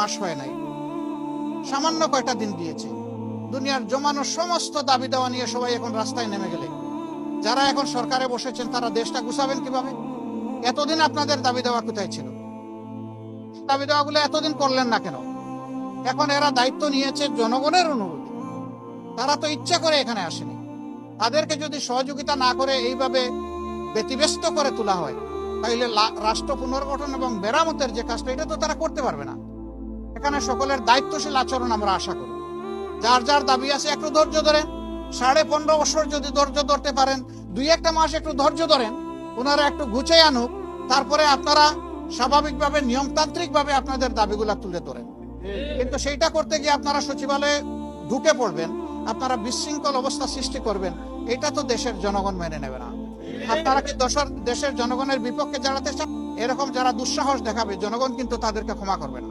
মাস হয় নাই, সামান্য কয়টা দিন দিয়েছে। দুনিয়ার জমানো সমস্ত দাবি দেওয়া নিয়ে সবাই এখন রাস্তায় নেমে গেলে যারা এখন সরকারে বসেছেন তারা দেশটা গুছাবেন কিভাবে? এতদিন আপনাদের দাবি দেওয়া কোথায় ছিল? দাবি দেওয়াগুলো এতদিন করলেন না কেন? এখন এরা দায়িত্ব নিয়েছে জনগণের অনুরোধে, তারা তো ইচ্ছা করে এখানে আসেনি। তাদেরকে যদি সহযোগিতা না করে এইভাবে ব্যতিব্যস্ত করে তোলা হয়, তাইলে রাষ্ট্র পুনর্গঠন এবং মেরামতের যে কাজটা, এটা তো তারা করতে পারবে না। এখানে সকলের দায়িত্বশীল আচরণ আমরা আশা করি। যার যার দাবি আছে একটু ধৈর্য ধরেন, 15.5 বছর যদি ধৈর্য ধরতে পারেন, 2-1 মাস একটু ধৈর্য ধরেন, ওনারা একটু গুছিয়ে আনুক, তারপরে আপনারা স্বাভাবিকভাবে নিয়মতান্ত্রিকভাবে আপনাদের দাবিগুলা তুলে ধরেন। কিন্তু সেইটা করতে গিয়ে আপনারা সচিবালয়ে ঢুকে পড়বেন, আপনারা বিশৃঙ্খল অবস্থা সৃষ্টি করবেন, এটা তো দেশের জনগণ মেনে নেবে না। আপনারা কি দেশের জনগণের বিপক্ষে দাঁড়াতে চান? এরকম যারা দুঃসাহস দেখাবে, জনগণ কিন্তু তাদেরকে ক্ষমা করবে না।